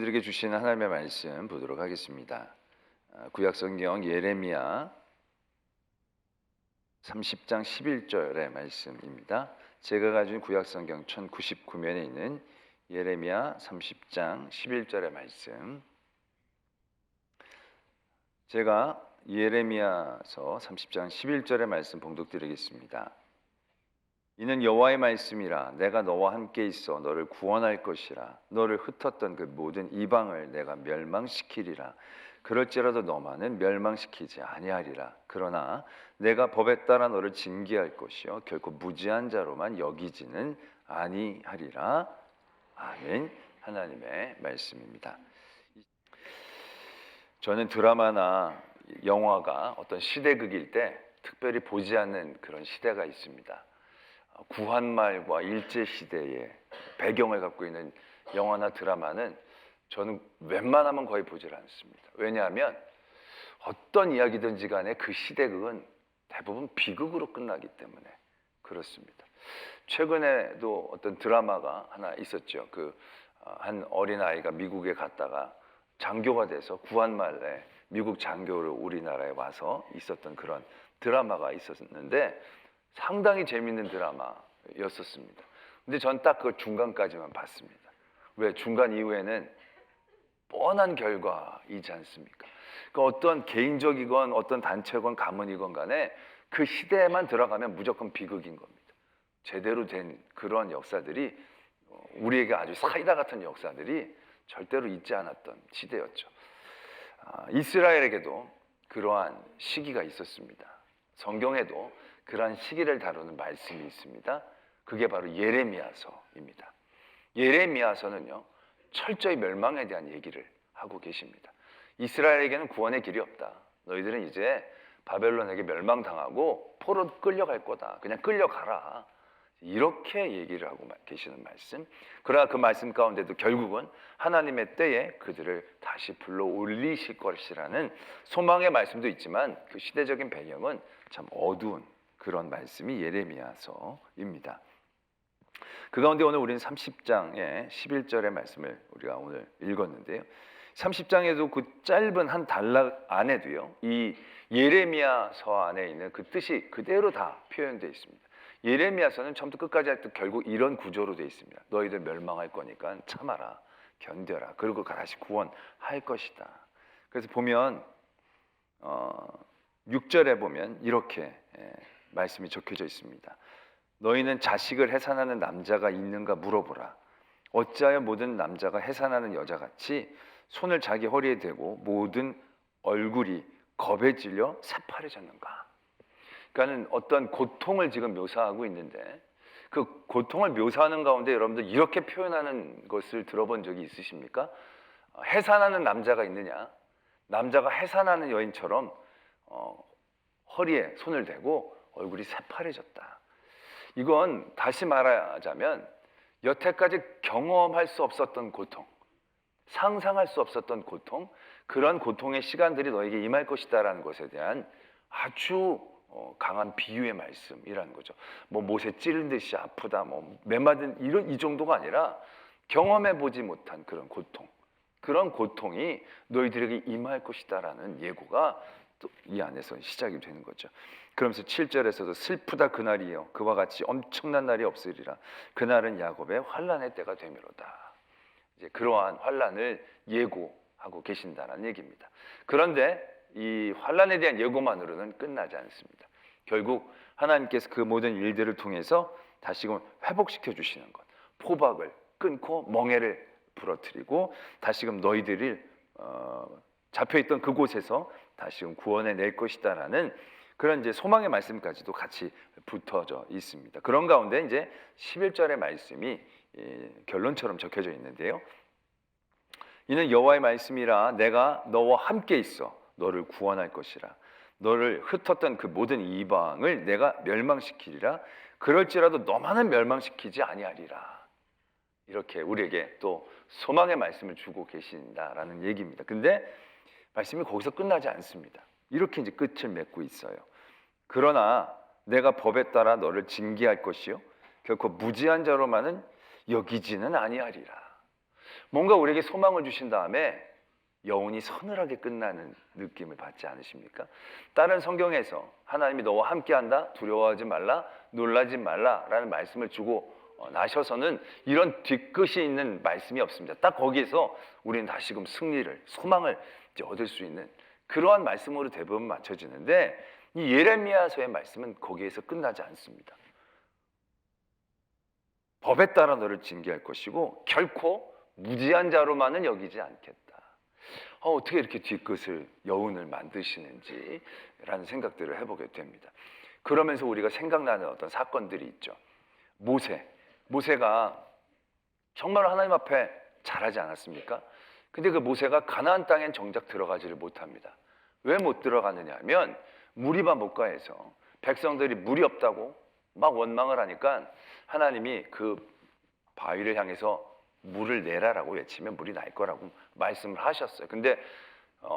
우리들에게 주시는 하나님의 말씀 보도록 하겠습니다. 구약성경 예레미야 30장 11절의 말씀입니다. 제가 가진 구약성경 1099면에 있는 예레미야 30장 11절의 말씀, 제가 예레미야서 30장 11절의 말씀 봉독드리겠습니다. 이는 여호와의 말씀이라. 내가 너와 함께 있어 너를 구원할 것이라. 너를 흩었던 그 모든 이방을 내가 멸망시키리라. 그럴지라도 너만은 멸망시키지 아니하리라. 그러나 내가 법에 따라 너를 징계할 것이요 결코 무지한 자로만 여기지는 아니하리라. 아멘. 하나님의 말씀입니다. 저는 드라마나 영화가 어떤 시대극일 때 특별히 보지 않는 그런 시대가 있습니다. 구한말과 일제시대의 배경을 갖고 있는 영화나 드라마는 저는 웬만하면 거의 보질 않습니다. 왜냐하면 어떤 이야기든지 간에 그 시대극은 대부분 비극으로 끝나기 때문에 그렇습니다. 최근에도 어떤 드라마가 하나 있었죠. 한 어린아이가 미국에 갔다가 장교가 돼서 구한말에 미국 장교로 우리나라에 와서 있었던 그런 드라마가 있었는데 상당히 재밌는 드라마였었습니다. 근데 전 딱 그 중간까지만 봤습니다. 왜? 중간 이후에는 뻔한 결과이지 않습니까? 그러니까 어떤 개인적이건 어떤 단체건 가문이건 간에 그 시대에만 들어가면 무조건 비극인 겁니다. 제대로 된 그런 역사들이, 우리에게 아주 사이다 같은 역사들이 절대로 있지 않았던 시대였죠. 이스라엘에게도 그러한 시기가 있었습니다. 성경에도 그러한 시기를 다루는 말씀이 있습니다. 그게 바로 예레미야서입니다. 예레미야서는요, 철저히 멸망에 대한 얘기를 하고 계십니다. 이스라엘에게는 구원의 길이 없다. 너희들은 이제 바벨론에게 멸망당하고 포로 끌려갈 거다. 그냥 끌려가라. 이렇게 얘기를 하고 계시는 말씀. 그러나 그 말씀 가운데도 결국은 하나님의 때에 그들을 다시 불러 올리실 것이라는 소망의 말씀도 있지만 그 시대적인 배경은 참 어두운 그런 말씀이 예레미야서입니다. 그 가운데 오늘 우리는 30장의 11절의 말씀을 우리가 오늘 읽었는데요. 30장에도 그 짧은 한 단락 안에도요, 이 예레미야서 안에 있는 그 뜻이 그대로 다 표현되어 있습니다. 예레미야서는 처음부터 끝까지 할 때 결국 이런 구조로 되어 있습니다. 너희들 멸망할 거니까 참아라, 견뎌라, 그리고 다시 구원할 것이다. 그래서 보면 6절에 보면 이렇게 말씀이 적혀져 있습니다. 너희는 자식을 해산하는 남자가 있는가 물어보라. 어찌하여 모든 남자가 해산하는 여자같이 손을 자기 허리에 대고 모든 얼굴이 겁에 질려 새파래졌는가. 그러니까는 어떤 고통을 지금 묘사하고 있는데 그 고통을 묘사하는 가운데 여러분들 이렇게 표현하는 것을 들어본 적이 있으십니까? 해산하는 남자가 있느냐? 남자가 해산하는 여인처럼 허리에 손을 대고 얼굴이 새파래졌다. 이건 다시 말하자면 여태까지 경험할 수 없었던 고통, 상상할 수 없었던 고통, 그런 고통의 시간들이 너에게 임할 것이다라는 것에 대한 아주 강한 비유의 말씀이라는 거죠. 뭐 못에 찌른 듯이 아프다, 뭐 메마른 이 정도가 아니라 경험해 보지 못한 그런 고통, 그런 고통이 너희들에게 임할 것이다라는 예고가 또 이 안에서 시작이 되는 거죠. 그러면서 7절에서도 슬프다 그날이요 그와 같이 엄청난 날이 없으리라. 그날은 야곱의 환난의 때가 되미로다. 이제 그러한 환난을 예고하고 계신다는 얘기입니다. 그런데 이 환난에 대한 예고만으로는 끝나지 않습니다. 결국 하나님께서 그 모든 일들을 통해서 다시금 회복시켜 주시는 것, 포박을 끊고 멍에를 부러뜨리고 다시금 너희들을 잡혀있던 그곳에서 다시금 구원해 낼 것이다라는 그런 이제 소망의 말씀까지도 같이 붙어져 있습니다. 그런 가운데 이제 11절의 말씀이 결론처럼 적혀져 있는데요. 이는 여호와의 말씀이라. 내가 너와 함께 있어 너를 구원할 것이라. 너를 흩었던 그 모든 이방을 내가 멸망시키리라. 그럴지라도 너만은 멸망시키지 아니하리라. 이렇게 우리에게 또 소망의 말씀을 주고 계신다라는 얘기입니다. 근데 말씀이 거기서 끝나지 않습니다. 이렇게 이제 끝을 맺고 있어요. 그러나 내가 법에 따라 너를 징계할 것이요 결코 무지한 자로만은 여기지는 아니하리라. 뭔가 우리에게 소망을 주신 다음에 여운이 서늘하게 끝나는 느낌을 받지 않으십니까? 다른 성경에서 하나님이 너와 함께한다, 두려워하지 말라, 놀라지 말라라는 말씀을 주고 나셔서는 이런 뒤끝이 있는 말씀이 없습니다. 딱 거기에서 우리는 다시금 승리를, 소망을 이제 얻을 수 있는 그러한 말씀으로 대부분 맞춰지는데, 이 예레미야서의 말씀은 거기에서 끝나지 않습니다. 법에 따라 너를 징계할 것이고 결코 무지한 자로만은 여기지 않겠다. 어떻게 이렇게 뒤끝을, 여운을 만드시는지라는 생각들을 해보게 됩니다. 그러면서 우리가 생각나는 어떤 사건들이 있죠. 모세가 정말 하나님 앞에 잘하지 않았습니까? 근데 그 모세가 가나안 땅엔 정작 들어가지를 못합니다. 왜 못 들어가느냐 하면 무리바 목가에서 백성들이 물이 없다고 막 원망을 하니까 하나님이 그 바위를 향해서 물을 내라라고 외치면 물이 날 거라고 말씀을 하셨어요. 근데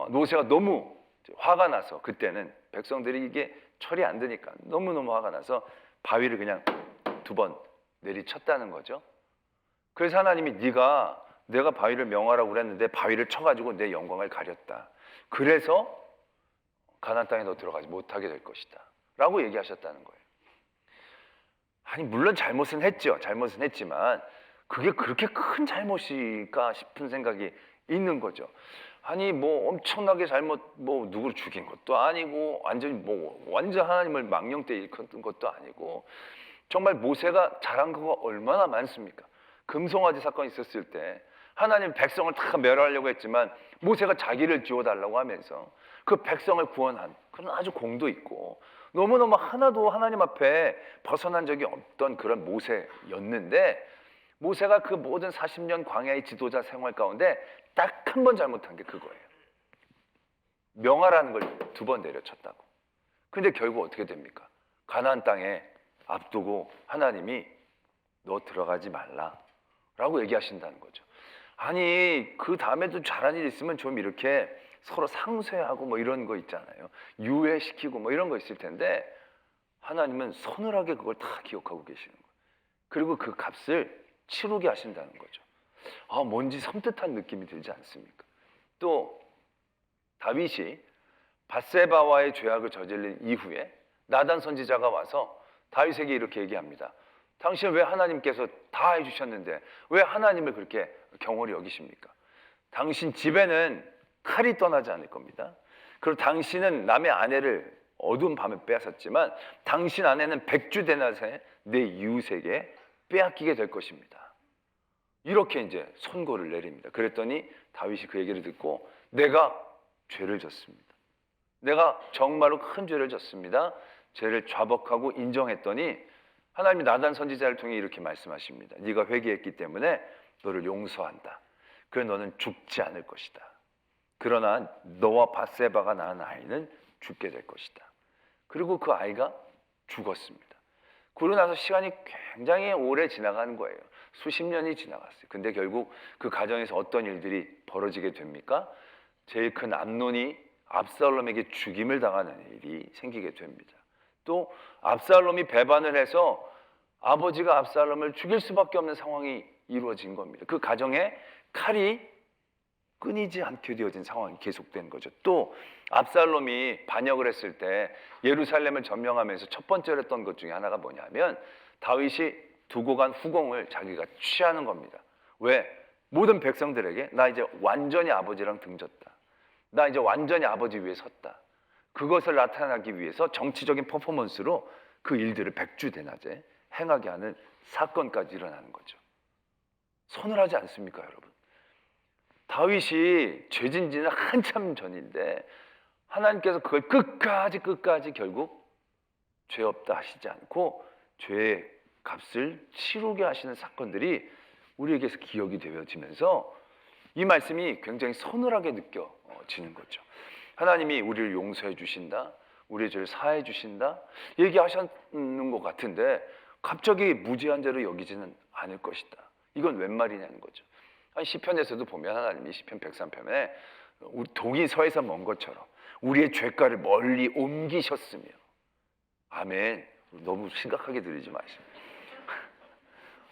모세가 너무 화가 나서, 그때는 백성들이 이게 철이 안 드니까 너무너무 화가 나서 바위를 그냥 2번 내리쳤다는 거죠. 그래서 하나님이 내가 바위를 명하라고 그랬는데 바위를 쳐가지고 내 영광을 가렸다. 그래서 가나안 땅에 너 들어가지 못하게 될 것이다 라고 얘기하셨다는 거예요. 아니 물론 잘못은 했지만 그게 그렇게 큰 잘못일까 싶은 생각이 있는 거죠. 아니 뭐 엄청나게 누구를 죽인 것도 아니고 완전 하나님을 망령되이 일컫은 것도 아니고, 정말 모세가 잘한 거가 얼마나 많습니까? 금송아지 사건이 있었을 때 하나님 백성을 다 멸하려고 했지만 모세가 자기를 지워달라고 하면서 그 백성을 구원한 그런 아주 공도 있고, 너무너무 하나도 하나님 앞에 벗어난 적이 없던 그런 모세였는데, 모세가 그 모든 40년 광야의 지도자 생활 가운데 딱 한 번 잘못한 게 그거예요. 명하라는 걸 2번 내려쳤다고. 근데 결국 어떻게 됩니까? 가나안 땅에 앞두고 하나님이 너 들어가지 말라 라고 얘기하신다는 거죠. 아니 그 다음에도 잘한 일 있으면 좀 이렇게 서로 상쇄하고 뭐 이런 거 있잖아요. 유예시키고 뭐 이런 거 있을 텐데, 하나님은 서늘하게 그걸 다 기억하고 계시는 거예요. 그리고 그 값을 치르게 하신다는 거죠. 뭔지 섬뜩한 느낌이 들지 않습니까? 또 다윗이 밧세바와의 죄악을 저지른 이후에 나단 선지자가 와서 다윗에게 이렇게 얘기합니다. 당신은 왜 하나님께서 다 해주셨는데 왜 하나님을 그렇게 경홀히 여기십니까? 당신 집에는 칼이 떠나지 않을 겁니다. 그리고 당신은 남의 아내를 어두운 밤에 빼앗았지만 당신 아내는 백주대낮에 내 이웃에게 빼앗기게 될 것입니다. 이렇게 이제 선고를 내립니다. 그랬더니 다윗이 그 얘기를 듣고 내가 죄를 졌습니다. 내가 정말로 큰 죄를 졌습니다. 죄를 자복하고 인정했더니 하나님이 나단 선지자를 통해 이렇게 말씀하십니다. 네가 회개했기 때문에 너를 용서한다. 그래 너는 죽지 않을 것이다. 그러나 너와 밧세바가 낳은 아이는 죽게 될 것이다. 그리고 그 아이가 죽었습니다. 그러고 나서 시간이 굉장히 오래 지나가는 거예요. 수십 년이 지나갔어요. 근데 결국 그 가정에서 어떤 일들이 벌어지게 됩니까? 제일 큰 암논이 압살롬에게 죽임을 당하는 일이 생기게 됩니다. 또 압살롬이 배반을 해서 아버지가 압살롬을 죽일 수밖에 없는 상황이 이루어진 겁니다. 그 가정에 칼이 끊이지 않게 되어진 상황이 계속된 거죠. 또 압살롬이 반역을 했을 때 예루살렘을 점령하면서 첫 번째로 했던 것 중에 하나가 뭐냐면 다윗이 두고 간 후궁을 자기가 취하는 겁니다. 왜? 모든 백성들에게 나 이제 완전히 아버지랑 등졌다. 나 이제 완전히 아버지 위에 섰다. 그것을 나타나기 위해서 정치적인 퍼포먼스로 그 일들을 백주대낮에 행하게 하는 사건까지 일어나는 거죠. 서늘하지 않습니까, 여러분? 다윗이 죄진 지는 한참 전인데 하나님께서 그걸 끝까지 결국 죄 없다 하시지 않고 죄의 값을 치르게 하시는 사건들이 우리에게서 기억이 되어지면서 이 말씀이 굉장히 서늘하게 느껴지는 거죠. 하나님이 우리를 용서해 주신다, 우리의 죄를 사해 주신다 얘기하셨는 것 같은데 갑자기 무지한 죄로 여기지는 않을 것이다. 이건 웬 말이냐는 거죠. 시편에서도 보면 하나님이 시편 103편에 동이 서에서 먼 것처럼 우리의 죄가를 멀리 옮기셨으며, 아멘. 너무 심각하게 들리지 마시고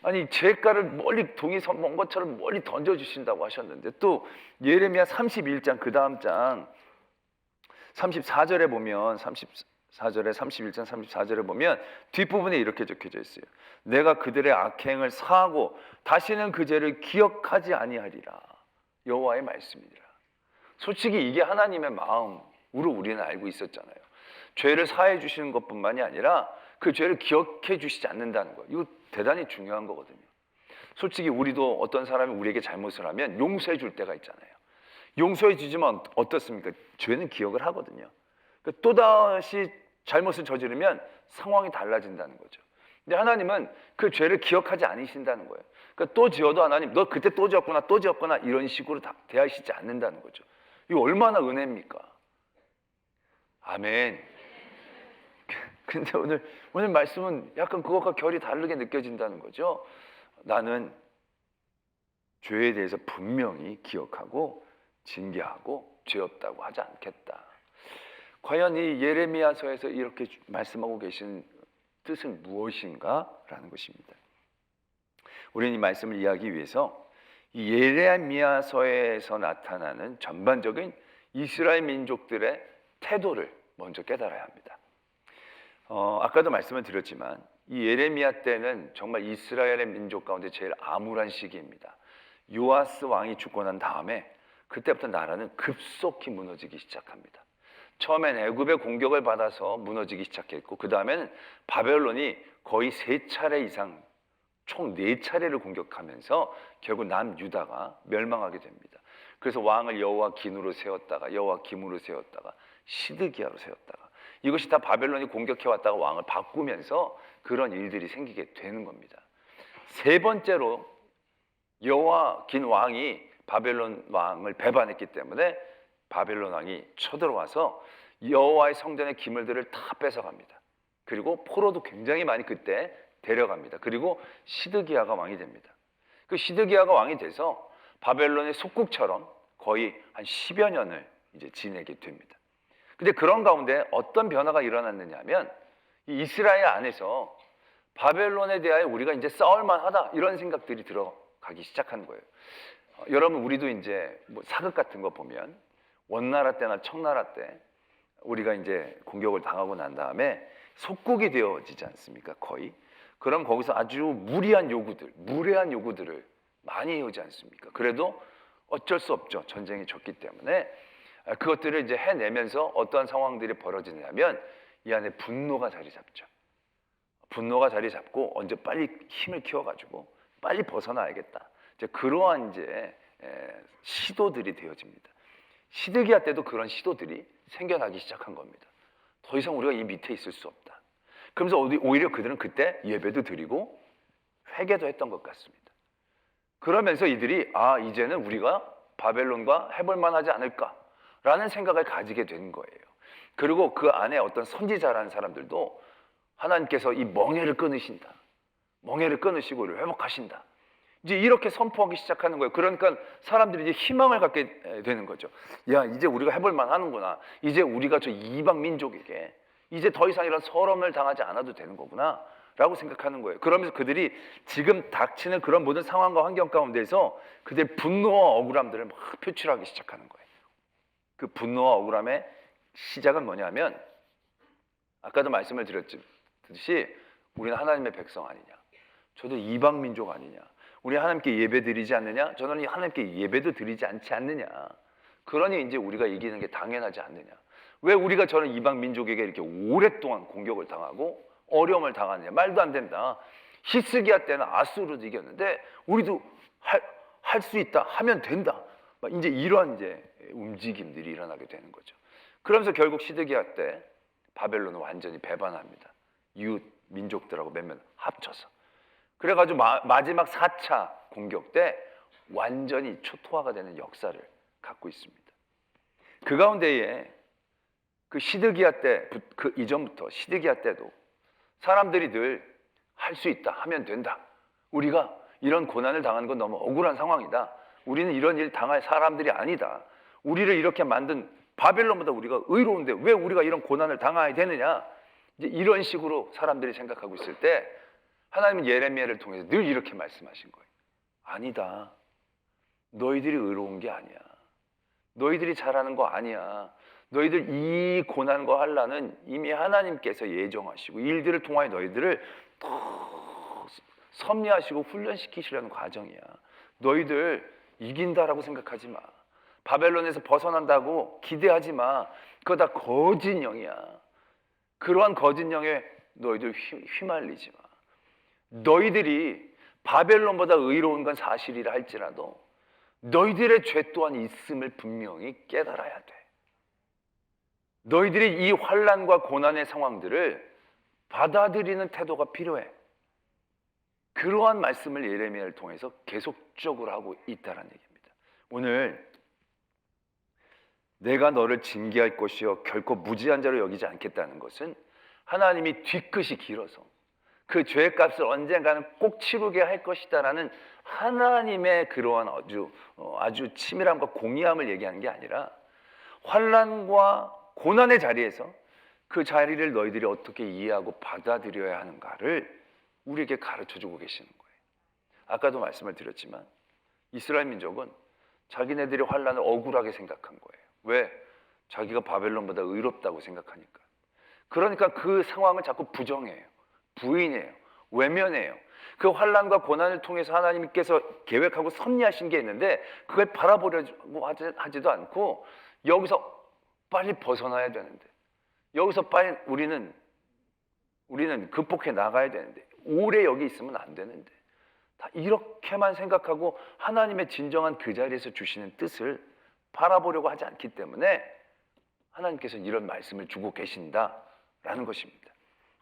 아니 죄가를 멀리 동이 먼 것처럼 멀리 던져주신다고 하셨는데, 또 예레미야 31장 그 다음 장 34절에 보면 34절에 31장 34절에 보면 뒷부분에 이렇게 적혀져 있어요. 내가 그들의 악행을 사하고 다시는 그 죄를 기억하지 아니하리라. 여호와의 말씀이니라. 솔직히 이게 하나님의 마음으로 우리는 알고 있었잖아요. 죄를 사해 주시는 것뿐만이 아니라 그 죄를 기억해 주시지 않는다는 거예요. 이거 대단히 중요한 거거든요. 솔직히 우리도 어떤 사람이 우리에게 잘못을 하면 용서해 줄 때가 있잖아요. 용서해 주지만 어떻습니까? 죄는 기억을 하거든요. 그러니까 또다시 잘못을 저지르면 상황이 달라진다는 거죠. 근데 하나님은 그 죄를 기억하지 않으신다는 거예요. 그러니까 또 지어도 하나님 너 그때 또 지었구나 또 지었구나 이런 식으로 대하시지 않는다는 거죠. 이거 얼마나 은혜입니까? 아멘. 근데 오늘 말씀은 약간 그것과 결이 다르게 느껴진다는 거죠. 나는 죄에 대해서 분명히 기억하고 징계하고 죄 없다고 하지 않겠다. 과연 이 예레미야서에서 이렇게 말씀하고 계신 뜻은 무엇인가? 라는 것입니다. 우리는 이 말씀을 이해하기 위해서 이 예레미야서에서 나타나는 전반적인 이스라엘 민족들의 태도를 먼저 깨달아야 합니다. 아까도 말씀을 드렸지만 이 예레미야 때는 정말 이스라엘의 민족 가운데 제일 암울한 시기입니다. 요아스 왕이 죽고 난 다음에 그때부터 나라는 급속히 무너지기 시작합니다. 처음엔 애굽의 공격을 받아서 무너지기 시작했고, 그 다음에는 바벨론이 거의 3차례 이상 총 4차례를 공격하면서 결국 남유다가 멸망하게 됩니다. 그래서 왕을 여호와긴으로 세웠다가 여호와김으로 세웠다가 시드기야로 세웠다가, 이것이 다 바벨론이 공격해왔다가 왕을 바꾸면서 그런 일들이 생기게 되는 겁니다. 세 번째로 여호와긴 왕이 바벨론 왕을 배반했기 때문에 바벨론 왕이 쳐들어와서 여호와의 성전의 기물들을 다 뺏어갑니다. 그리고 포로도 굉장히 많이 그때 데려갑니다. 그리고 시드기야가 왕이 됩니다. 그 시드기야가 왕이 돼서 바벨론의 속국처럼 거의 한 10여 년을 이제 지내게 됩니다. 근데 그런 가운데 어떤 변화가 일어났느냐 하면 이 이스라엘 안에서 바벨론에 대하여 우리가 이제 싸울만 하다 이런 생각들이 들어가기 시작한 거예요. 여러분, 우리도 이제 뭐 사극 같은 거 보면 원나라 때나 청나라 때 우리가 이제 공격을 당하고 난 다음에 속국이 되어지지 않습니까? 거의. 그럼 거기서 아주 무리한 요구들을 많이 해오지 않습니까? 그래도 어쩔 수 없죠. 전쟁이 졌기 때문에. 그것들을 이제 해내면서 어떠한 상황들이 벌어지냐면 이 안에 분노가 자리 잡죠. 분노가 자리 잡고 언제 빨리 힘을 키워가지고 빨리 벗어나야겠다. 이제 그러한 이제 시도들이 되어집니다. 시드기야 때도 그런 시도들이 생겨나기 시작한 겁니다. 더 이상 우리가 이 밑에 있을 수 없다. 그러면서 오히려 그들은 그때 예배도 드리고 회개도 했던 것 같습니다. 그러면서 이들이 이제는 우리가 바벨론과 해볼 만하지 않을까라는 생각을 가지게 된 거예요. 그리고 그 안에 어떤 선지자라는 사람들도 하나님께서 이 멍에를 끊으신다. 멍에를 끊으시고 우리를 회복하신다. 이제 이렇게 선포하기 시작하는 거예요. 그러니까 사람들이 이제 희망을 갖게 되는 거죠. 야, 이제 우리가 해볼 만하는구나. 이제 우리가 저 이방 민족에게 이제 더 이상 이런 서름을 당하지 않아도 되는 거구나 라고 생각하는 거예요. 그러면서 그들이 지금 닥치는 그런 모든 상황과 환경 가운데서 그들의 분노와 억울함들을 막 표출하기 시작하는 거예요. 그 분노와 억울함의 시작은 뭐냐면 아까도 말씀을 드렸듯이 우리는 하나님의 백성 아니냐, 저도 이방 민족 아니냐, 우리 하나님께 예배 드리지 않느냐, 저는 하나님께 예배도 드리지 않지 않느냐. 그러니 이제 우리가 이기는 게 당연하지 않느냐. 왜 우리가 저는 이방 민족에게 이렇게 오랫동안 공격을 당하고 어려움을 당하느냐. 말도 안 된다. 히스기야 때는 아수르도 이겼는데 우리도 할 수 있다, 하면 된다. 이제 이런 이제 움직임들이 일어나게 되는 거죠. 그러면서 결국 시드기야 때 바벨론은 완전히 배반합니다. 이웃 민족들하고 몇몇 합쳐서. 그래가지고 마지막 4차 공격 때 완전히 초토화가 되는 역사를 갖고 있습니다. 그 가운데에 그 시드기야 때, 그 이전부터 시드기야 때도 사람들이 늘 할 수 있다, 하면 된다. 우리가 이런 고난을 당하는 건 너무 억울한 상황이다. 우리는 이런 일 당할 사람들이 아니다. 우리를 이렇게 만든 바벨론보다 우리가 의로운데 왜 우리가 이런 고난을 당해야 되느냐. 이제 이런 식으로 사람들이 생각하고 있을 때 하나님은 예레미야를 통해서 늘 이렇게 말씀하신 거예요. 아니다. 너희들이 의로운 게 아니야. 너희들이 잘하는 거 아니야. 너희들 이 고난과 환난은 이미 하나님께서 예정하시고 일들을 통하여 너희들을 더 섭리하시고 훈련시키시려는 과정이야. 너희들 이긴다라고 생각하지 마. 바벨론에서 벗어난다고 기대하지 마. 그거 다 거짓 영이야. 그러한 거짓 영에 너희들 휘말리지 마. 너희들이 바벨론보다 의로운 건 사실이라 할지라도 너희들의 죄 또한 있음을 분명히 깨달아야 돼. 너희들이 이 환난과 고난의 상황들을 받아들이는 태도가 필요해. 그러한 말씀을 예레미야를 통해서 계속적으로 하고 있다는 얘기입니다. 오늘 내가 너를 징계할 것이요 결코 무지한 자로 여기지 않겠다는 것은 하나님이 뒤끝이 길어서 그 죄의 값을 언젠가는 꼭 치르게 할 것이다라는 하나님의 그러한 아주 치밀함과 공의함을 얘기하는 게 아니라 환난과 고난의 자리에서 그 자리를 너희들이 어떻게 이해하고 받아들여야 하는가를 우리에게 가르쳐주고 계시는 거예요. 아까도 말씀을 드렸지만 이스라엘 민족은 자기네들의 환난을 억울하게 생각한 거예요. 왜? 자기가 바벨론보다 의롭다고 생각하니까. 그러니까 그 상황을 자꾸 부정해요. 부인해요. 외면해요. 그 환난과 고난을 통해서 하나님께서 계획하고 섭리하신 게 있는데 그걸 바라보려고 하지도 않고 여기서 빨리 벗어나야 되는데 여기서 빨리 우리는 극복해 나가야 되는데 오래 여기 있으면 안 되는데 다 이렇게만 생각하고 하나님의 진정한 그 자리에서 주시는 뜻을 바라보려고 하지 않기 때문에 하나님께서 이런 말씀을 주고 계신다라는 것입니다.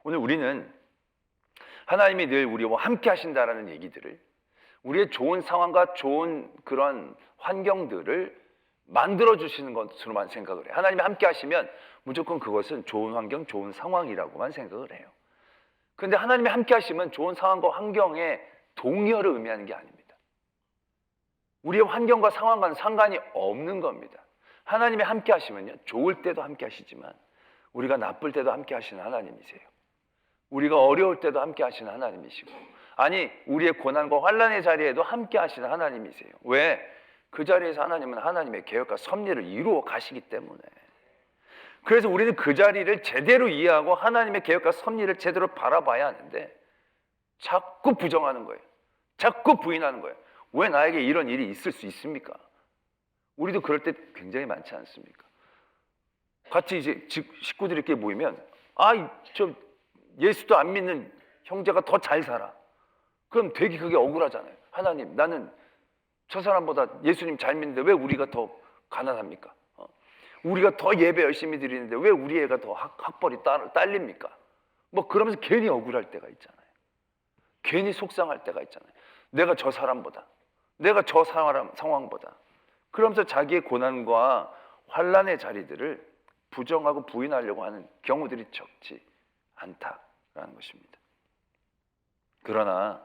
오늘 우리는 하나님이 늘 우리와 함께 하신다라는 얘기들을 우리의 좋은 상황과 좋은 그런 환경들을 만들어 주시는 것으로만 생각을 해요. 하나님이 함께 하시면 무조건 그것은 좋은 환경, 좋은 상황이라고만 생각을 해요. 그런데 하나님이 함께 하시면 좋은 상황과 환경에 동의어를 의미하는 게 아닙니다. 우리의 환경과 상황과는 상관이 없는 겁니다. 하나님이 함께 하시면요, 좋을 때도 함께 하시지만 우리가 나쁠 때도 함께 하시는 하나님이세요. 우리가 어려울 때도 함께 하시는 하나님이시고, 아니 우리의 고난과 환난의 자리에도 함께 하시는 하나님이세요. 왜? 그 자리에서 하나님은 하나님의 계획과 섭리를 이루어 가시기 때문에. 그래서 우리는 그 자리를 제대로 이해하고 하나님의 계획과 섭리를 제대로 바라봐야 하는데 자꾸 부정하는 거예요. 자꾸 부인하는 거예요. 왜 나에게 이런 일이 있을 수 있습니까? 우리도 그럴 때 굉장히 많지 않습니까? 같이 이제 식구들끼리 모이면 저 예수도 안 믿는 형제가 더 잘 살아. 그럼 되게 그게 억울하잖아요. 하나님, 나는 저 사람보다 예수님 잘 믿는데 왜 우리가 더 가난합니까? 우리가 더 예배 열심히 드리는데 왜 우리 애가 더 학벌이 딸립니까? 뭐 그러면서 괜히 억울할 때가 있잖아요. 괜히 속상할 때가 있잖아요. 내가 저 사람보다, 내가 저 사람 상황보다. 그러면서 자기의 고난과 환난의 자리들을 부정하고 부인하려고 하는 경우들이 적지 않다라는 것입니다. 그러나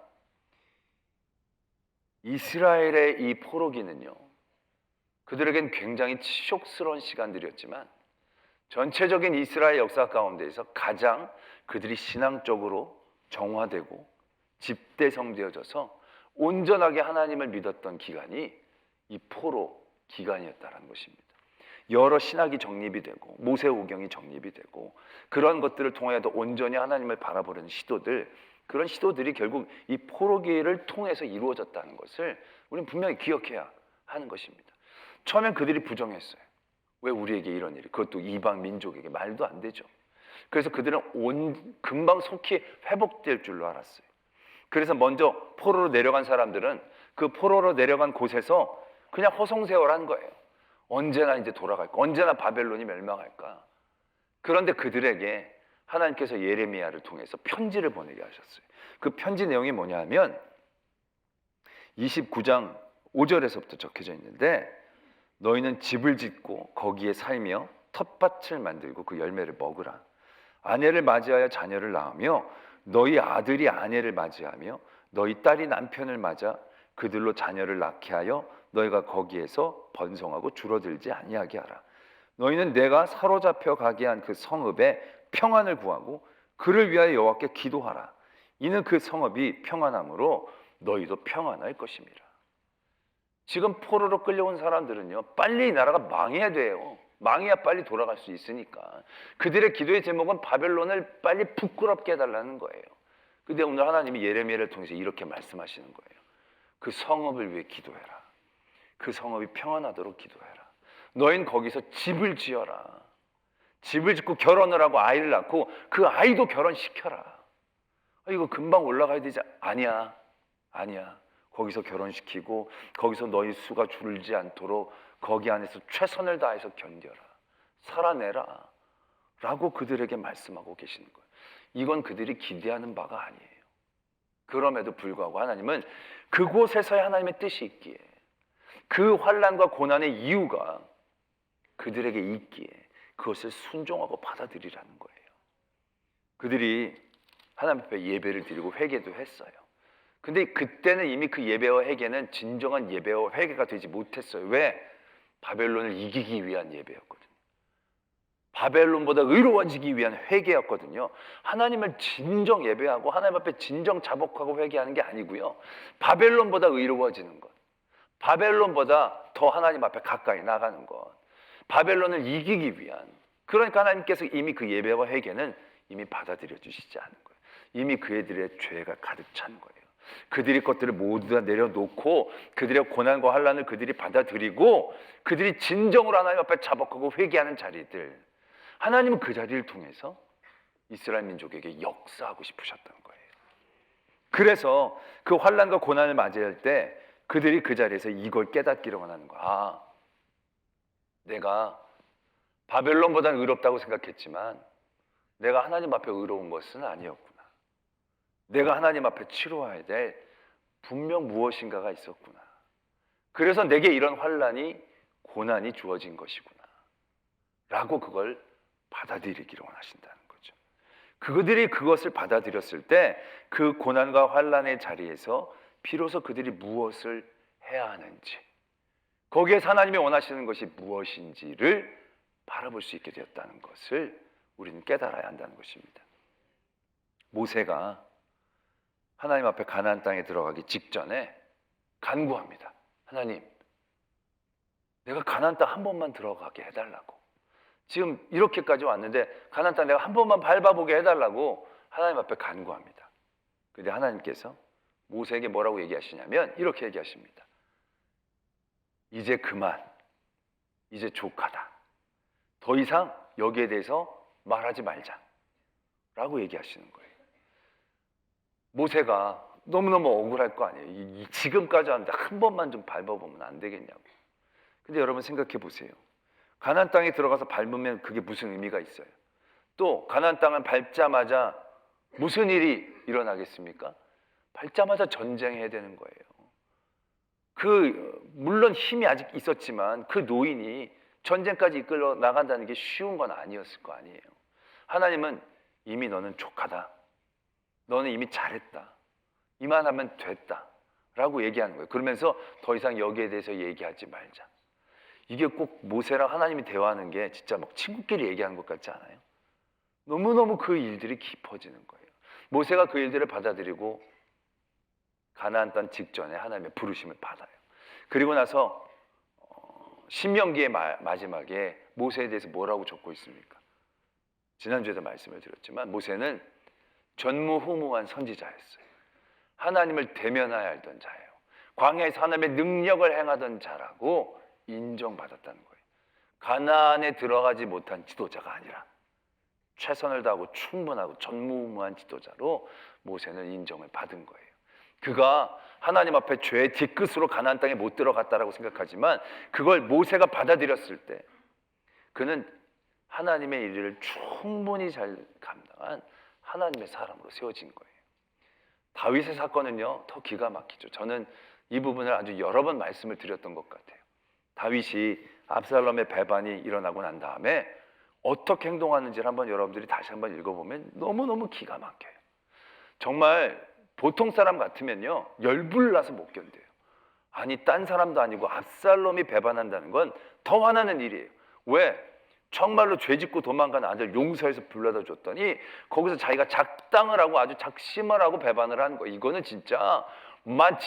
이스라엘의 이 포로기는요, 그들에겐 굉장히 치욕스러운 시간들이었지만 전체적인 이스라엘 역사 가운데에서 가장 그들이 신앙적으로 정화되고 집대성되어져서 온전하게 하나님을 믿었던 기간이 이 포로 기간이었다는 것입니다. 여러 신학이 정립이 되고 모세오경이 정립이 되고 그런 것들을 통해서 온전히 하나님을 바라보는 시도들, 그런 시도들이 결국 이 포로기를 통해서 이루어졌다는 것을 우리는 분명히 기억해야 하는 것입니다. 처음엔 그들이 부정했어요. 왜 우리에게 이런 일이, 그것도 이방 민족에게. 말도 안 되죠. 그래서 그들은 금방 속히 회복될 줄로 알았어요. 그래서 먼저 포로로 내려간 사람들은 그 포로로 내려간 곳에서 그냥 허송세월한 거예요. 언제나 이제 돌아갈까, 언제나 바벨론이 멸망할까. 그런데 그들에게 하나님께서 예레미야를 통해서 편지를 보내게 하셨어요. 그 편지 내용이 뭐냐 하면 29장 5절에서부터 적혀져 있는데, 너희는 집을 짓고 거기에 살며 텃밭을 만들고 그 열매를 먹으라. 아내를 맞이하여 자녀를 낳으며 너희 아들이 아내를 맞이하며 너희 딸이 남편을 맞아 그들로 자녀를 낳게 하여 너희가 거기에서 번성하고 줄어들지 아니하게 하라. 너희는 내가 사로잡혀 가게 한 그 성읍에 평안을 구하고 그를 위하여 여호와께 기도하라. 이는 그 성읍이 평안함으로 너희도 평안할 것임이라. 지금 포로로 끌려온 사람들은요, 빨리 이 나라가 망해야 돼요. 망해야 빨리 돌아갈 수 있으니까. 그들의 기도의 제목은 바벨론을 빨리 부끄럽게 해달라는 거예요. 근데 오늘 하나님이 예레미야를 통해서 이렇게 말씀하시는 거예요. 그 성읍을 위해 기도해라. 그 성읍이 평안하도록 기도해라. 너희는 거기서 집을 지어라. 집을 짓고 결혼을 하고 아이를 낳고 그 아이도 결혼시켜라. 이거 금방 올라가야 되지. 아니야. 거기서 결혼시키고 거기서 너희 수가 줄지 않도록 거기 안에서 최선을 다해서 견뎌라. 살아내라. 라고 그들에게 말씀하고 계시는 거예요. 이건 그들이 기대하는 바가 아니에요. 그럼에도 불구하고 하나님은 그곳에서의 하나님의 뜻이 있기에, 그 환난과 고난의 이유가 그들에게 있기에 그것을 순종하고 받아들이라는 거예요. 그들이 하나님 앞에 예배를 드리고 회개도 했어요. 근데 그때는 이미 그 예배와 회개는 진정한 예배와 회개가 되지 못했어요. 왜? 바벨론을 이기기 위한 예배였거든요. 바벨론보다 의로워지기 위한 회개였거든요. 하나님을 진정 예배하고 하나님 앞에 진정 자복하고 회개하는 게 아니고요. 바벨론보다 의로워지는 것, 바벨론보다 더 하나님 앞에 가까이 나가는 것, 바벨론을 이기기 위한, 그러니까 하나님께서 이미 그 예배와 회개는 이미 받아들여 주시지 않은 거예요. 이미 그들의 죄가 가득 찬 거예요. 그들의 것들을 모두 다 내려놓고 그들의 고난과 환난을 그들이 받아들이고 그들이 진정으로 하나님 앞에 자복하고 회개하는 자리들, 하나님은 그 자리를 통해서 이스라엘 민족에게 역사하고 싶으셨던 거예요. 그래서 그 환난과 고난을 맞이할 때 그들이 그 자리에서 이걸 깨닫기를 원하는 거야. 내가 바벨론보다는 의롭다고 생각했지만 내가 하나님 앞에 의로운 것은 아니었구나. 내가 하나님 앞에 치러야 될 분명 무엇인가가 있었구나. 그래서 내게 이런 환난이, 고난이 주어진 것이구나 라고 그걸 받아들이기를 원하신다는 거죠. 그들이 그것을 받아들였을 때 그 고난과 환난의 자리에서 비로소 그들이 무엇을 해야 하는지, 거기에서 하나님이 원하시는 것이 무엇인지를 바라볼 수 있게 되었다는 것을 우리는 깨달아야 한다는 것입니다. 모세가 하나님 앞에 가나안 땅에 들어가기 직전에 간구합니다. 하나님, 내가 가나안 땅 한 번만 들어가게 해달라고. 지금 이렇게까지 왔는데 가나안 땅 내가 한 번만 밟아보게 해달라고 하나님 앞에 간구합니다. 그런데 하나님께서 모세에게 뭐라고 얘기하시냐면 이렇게 얘기하십니다. 이제 그만, 이제 족하다. 더 이상 여기에 대해서 말하지 말자 라고 얘기하시는 거예요. 모세가 너무너무 억울할 거 아니에요. 지금까지 왔는데 한 번만 좀 밟아보면 안 되겠냐고. 근데 여러분 생각해 보세요. 가나안 땅에 들어가서 밟으면 그게 무슨 의미가 있어요? 또 가나안 땅을 밟자마자 무슨 일이 일어나겠습니까? 밟자마자 전쟁해야 되는 거예요. 물론 힘이 아직 있었지만 그 노인이 전쟁까지 이끌어 나간다는 게 쉬운 건 아니었을 거 아니에요. 하나님은 이미 너는 족하다. 너는 이미 잘했다. 이만하면 됐다. 라고 얘기하는 거예요. 그러면서 더 이상 여기에 대해서 얘기하지 말자. 이게 꼭 모세랑 하나님이 대화하는 게 진짜 막 친구끼리 얘기하는 것 같지 않아요? 너무너무 그 일들이 깊어지는 거예요. 모세가 그 일들을 받아들이고 가나안 땅 직전에 하나님의 부르심을 받아요. 그리고 나서 신명기의 마지막에 모세에 대해서 뭐라고 적고 있습니까? 지난주에도 말씀을 드렸지만 모세는 전무후무한 선지자였어요. 하나님을 대면하여 알던 자예요. 광야에서 하나님의 능력을 행하던 자라고 인정받았다는 거예요. 가나안에 들어가지 못한 지도자가 아니라 최선을 다하고 충분하고 전무후무한 지도자로 모세는 인정을 받은 거예요. 그가 하나님 앞에 죄의 뒤끝으로 가나안 땅에 못 들어갔다라고 생각하지만 그걸 모세가 받아들였을 때 그는 하나님의 일을 충분히 잘 감당한 하나님의 사람으로 세워진 거예요. 다윗의 사건은요 더 기가 막히죠. 저는 이 부분을 아주 여러 번 말씀을 드렸던 것 같아요. 다윗이 압살롬의 배반이 일어나고 난 다음에 어떻게 행동하는지를 한번 여러분들이 다시 한번 읽어보면 너무너무 기가 막혀요. 정말 보통 사람 같으면요 열불나서 못 견뎌요. 아니 딴 사람도 아니고 압살롬이 배반한다는 건 더 화나는 일이에요. 왜? 정말로 죄짓고 도망간 아들 용서해서 불러다 줬더니 거기서 자기가 작당을 하고 아주 작심을 하고 배반을 하는 거예요. 이거는 진짜 막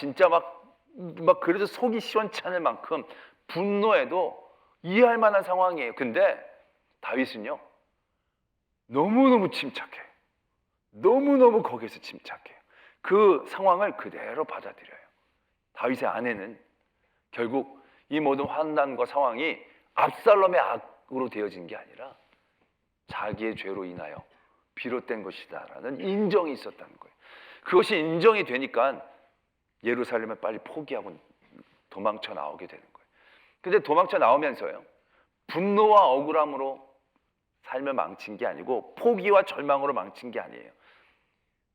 그래도 속이 시원찮을 만큼 분노해도 이해할 만한 상황이에요. 근데 다윗은요, 너무너무 침착해요. 너무너무 거기서 침착해요. 그 상황을 그대로 받아들여요. 다윗의 아내는 결국 이 모든 환난과 상황이 압살롬의 악으로 되어진 게 아니라 자기의 죄로 인하여 비롯된 것이다라는 인정이 있었다는 거예요. 그것이 인정이 되니까 예루살렘을 빨리 포기하고 도망쳐 나오게 되는 거예요. 근데 도망쳐 나오면서요, 분노와 억울함으로 삶을 망친 게 아니고 포기와 절망으로 망친 게 아니에요.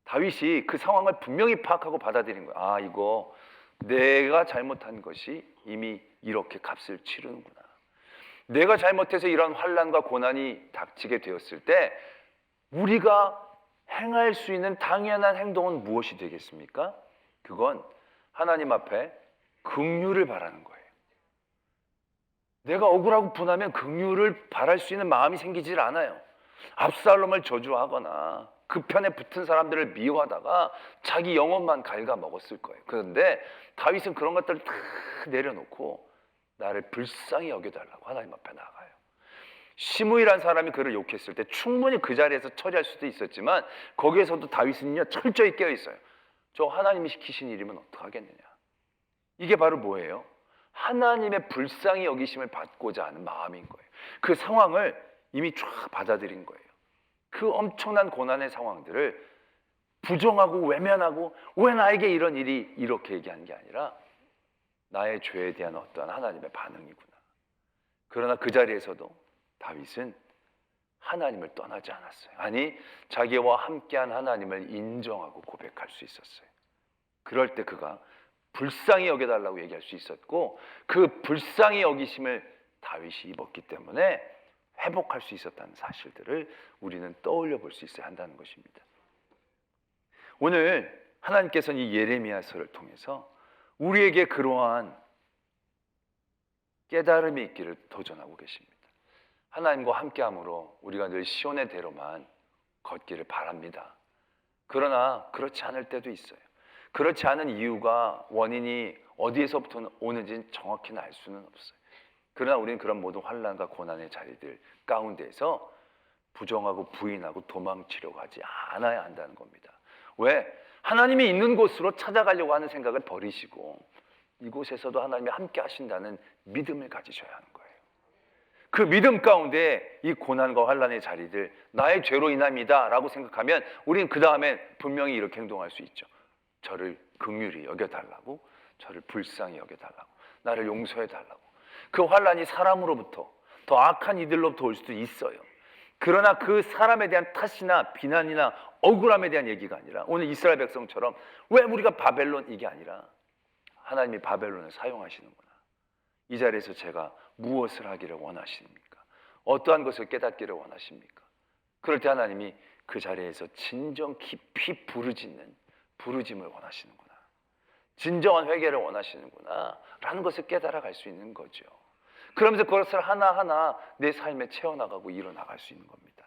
다윗이 그 상황을 분명히 파악하고 받아들인 거예요. 아, 이거 내가 잘못한 것이 이미 이렇게 값을 치르는구나. 내가 잘못해서 이런 환난과 고난이 닥치게 되었을 때 우리가 행할 수 있는 당연한 행동은 무엇이 되겠습니까? 그건 하나님 앞에 긍휼을 바라는 거예요. 내가 억울하고 분하면 긍휼을 바랄 수 있는 마음이 생기질 않아요. 압살롬을 저주하거나 그 편에 붙은 사람들을 미워하다가 자기 영혼만 갉아먹었을 거예요. 그런데 다윗은 그런 것들을 다 내려놓고 나를 불쌍히 여겨달라고 하나님 앞에 나가요. 시므이라는 사람이 그를 욕했을 때 충분히 그 자리에서 처리할 수도 있었지만 거기에서도 다윗은요, 철저히 깨어있어요. 저 하나님이 시키신 일이면 어떡하겠느냐. 이게 바로 뭐예요? 하나님의 불쌍히 여기심을 받고자 하는 마음인 거예요. 그 상황을 이미 쫙 받아들인 거예요. 그 엄청난 고난의 상황들을 부정하고 외면하고 왜 나에게 이런 일이 이렇게 얘기한 게 아니라 나의 죄에 대한 어떠한 하나님의 반응이구나. 그러나 그 자리에서도 다윗은 하나님을 떠나지 않았어요. 아니, 자기와 함께한 하나님을 인정하고 고백할 수 있었어요. 그럴 때 그가 불쌍히 여겨달라고 얘기할 수 있었고 그 불쌍히 여기심을 다윗이 입었기 때문에 회복할 수 있었다는 사실들을 우리는 떠올려 볼 수 있어야 한다는 것입니다. 오늘 하나님께서는 이 예레미야서를 통해서 우리에게 그러한 깨달음이 있기를 도전하고 계십니다. 하나님과 함께함으로 우리가 늘 시온의 대로만 걷기를 바랍니다. 그러나 그렇지 않을 때도 있어요. 그렇지 않은 이유가 원인이 어디에서부터 오는지는 정확히는 알 수는 없어요. 그러나 우리는 그런 모든 환난과 고난의 자리들 가운데에서 부정하고 부인하고 도망치려고 하지 않아야 한다는 겁니다. 왜? 하나님이 있는 곳으로 찾아가려고 하는 생각을 버리시고 이곳에서도 하나님이 함께 하신다는 믿음을 가지셔야 하는 거예요. 그 믿음 가운데 이 고난과 환난의 자리들 나의 죄로 인함이다 라고 생각하면 우리는 그 다음에 분명히 이렇게 행동할 수 있죠. 저를 긍휼히 여겨달라고, 저를 불쌍히 여겨달라고, 나를 용서해달라고. 그 환난이 사람으로부터 더 악한 이들로부터 올 수도 있어요. 그러나 그 사람에 대한 탓이나 비난이나 억울함에 대한 얘기가 아니라 오늘 이스라엘 백성처럼 왜 우리가 바벨론 이게 아니라 하나님이 바벨론을 사용하시는구나. 이 자리에서 제가 무엇을 하기를 원하십니까? 어떠한 것을 깨닫기를 원하십니까? 그럴 때 하나님이 그 자리에서 진정 깊이 부르짐을 원하시는구나. 진정한 회개를 원하시는구나 라는 것을 깨달아갈 수 있는 거죠. 그러면서 그것을 하나하나 내 삶에 채워나가고 이뤄나갈 수 있는 겁니다.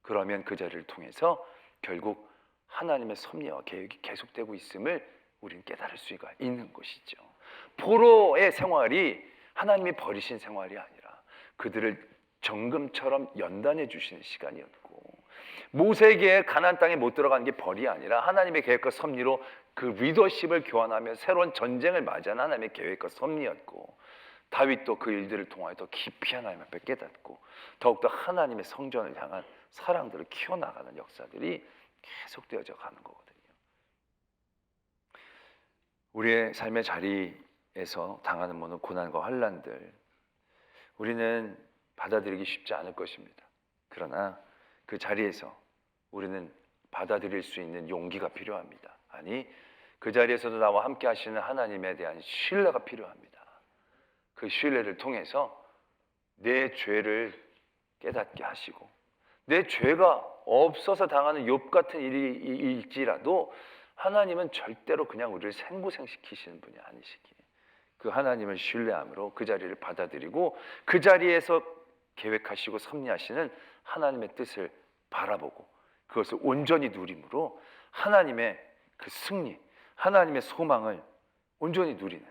그러면 그 자리를 통해서 결국 하나님의 섭리와 계획이 계속되고 있음을 우리는 깨달을 수가 있는 것이죠. 포로의 생활이 하나님이 버리신 생활이 아니라 그들을 정금처럼 연단해 주시는 시간이었고, 모세에게 가나안 땅에 못 들어가는 게 벌이 아니라 하나님의 계획과 섭리로 그 리더십을 교환하며 새로운 전쟁을 맞이하는 하나님의 계획과 섭리였고, 다윗도 그 일들을 통하여 더 깊이 하나님 앞에 깨닫고 더욱더 하나님의 성전을 향한 사랑들을 키워나가는 역사들이 계속되어져 가는 거거든요. 우리의 삶의 자리에서 당하는 모든 고난과 환난들 우리는 받아들이기 쉽지 않을 것입니다. 그러나 그 자리에서 우리는 받아들일 수 있는 용기가 필요합니다. 아니, 그 자리에서도 나와 함께 하시는 하나님에 대한 신뢰가 필요합니다. 그 신뢰를 통해서 내 죄를 깨닫게 하시고 내 죄가 없어서 당하는 욥 같은 일일지라도 하나님은 절대로 그냥 우리를 생고생시키시는 분이 아니시기에 그 하나님을 신뢰함으로 그 자리를 받아들이고 그 자리에서 계획하시고 섭리하시는 하나님의 뜻을 바라보고 그것을 온전히 누림으로 하나님의 그 승리, 하나님의 소망을 온전히 누리는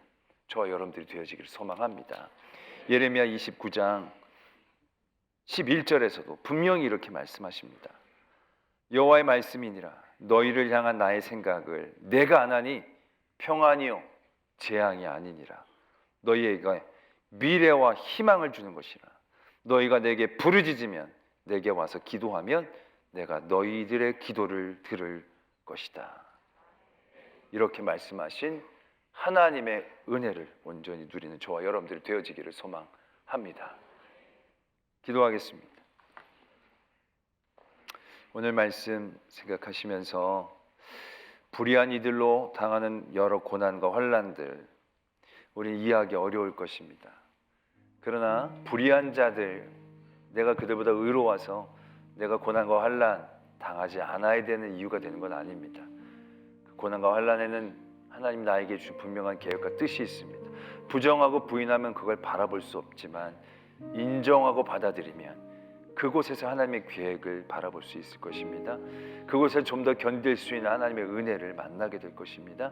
저와 여러분들이 되어지기를 소망합니다. 예레미야 29장 11절에서도 분명히 이렇게 말씀하십니다. 여호와의 말씀이니라 너희를 향한 나의 생각을 내가 아나니 평안이요 재앙이 아니니라. 너희에게 미래와 희망을 주는 것이라. 너희가 내게 부르짖으면 내게 와서 기도하면 내가 너희들의 기도를 들을 것이다. 이렇게 말씀하신 하나님의 은혜를 온전히 누리는 저와 여러분들이 되어지기를 소망합니다. 기도하겠습니다. 오늘 말씀 생각하시면서 불의한 이들로 당하는 여러 고난과 환난들 우리 이해하기 어려울 것입니다. 그러나 불의한 자들, 내가 그들보다 의로워서 내가 고난과 환난 당하지 않아야 되는 이유가 되는 건 아닙니다. 그 고난과 환난에는 하나님 나에게 주신 분명한 계획과 뜻이 있습니다. 부정하고 부인하면 그걸 바라볼 수 없지만 인정하고 받아들이면 그곳에서 하나님의 계획을 바라볼 수 있을 것입니다. 그곳을 좀 더 견딜 수 있는 하나님의 은혜를 만나게 될 것입니다.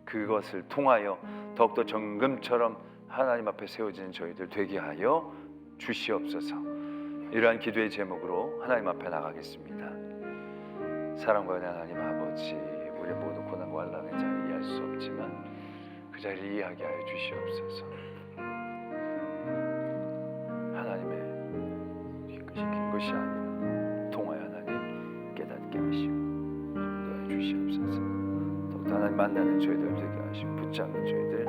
그것을 통하여 더욱더 정금처럼 하나님 앞에 세워지는 저희들 되게 하여 주시옵소서. 이러한 기도의 제목으로 하나님 앞에 나가겠습니다. 사랑과 은혜 하나님 아버지, 우리 모두 고난과 환난의 자리에 이해할 수 없지만 그 자리를 이해하게 하여 주시옵소서. 하나님의 시킨 것이 아니라 통하여 하나님 깨닫게 하시고 인도하여 주시옵소서. 더욱더 하나님 만나는 저희들 되게 하시고 붙잡는 저희들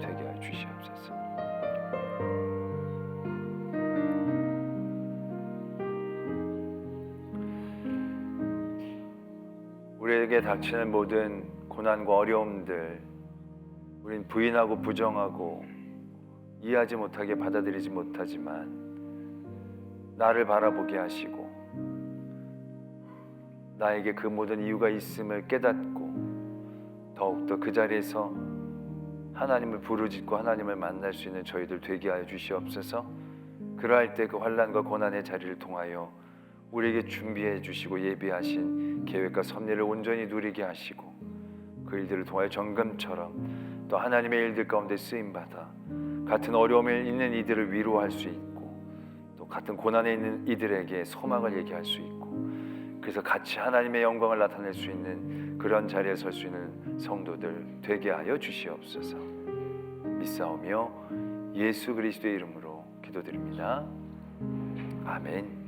되게 하여 주시옵소서. 우리에게 닥치는 모든 고난과 어려움들 우린 부인하고 부정하고 이해하지 못하게 받아들이지 못하지만 나를 바라보게 하시고 나에게 그 모든 이유가 있음을 깨닫고 더욱더 그 자리에서 하나님을 부르짖고 하나님을 만날 수 있는 저희들 되게 하여 주시옵소서. 그러할 때 그 환난과 고난의 자리를 통하여 우리에게 준비해 주시고 예비하신 계획과 섭리를 온전히 누리게 하시고 그 일들을 통하여 정금처럼 또 하나님의 일들 가운데 쓰임받아 같은 어려움에 있는 이들을 위로할 수 있고 같은 고난에 있는 이들에게 소망을 얘기할 수 있고 그래서 같이 하나님의 영광을 나타낼 수 있는 그런 자리에 설 수 있는 성도들 되게 하여 주시옵소서. 믿사오며 예수 그리스도의 이름으로 기도드립니다. 아멘.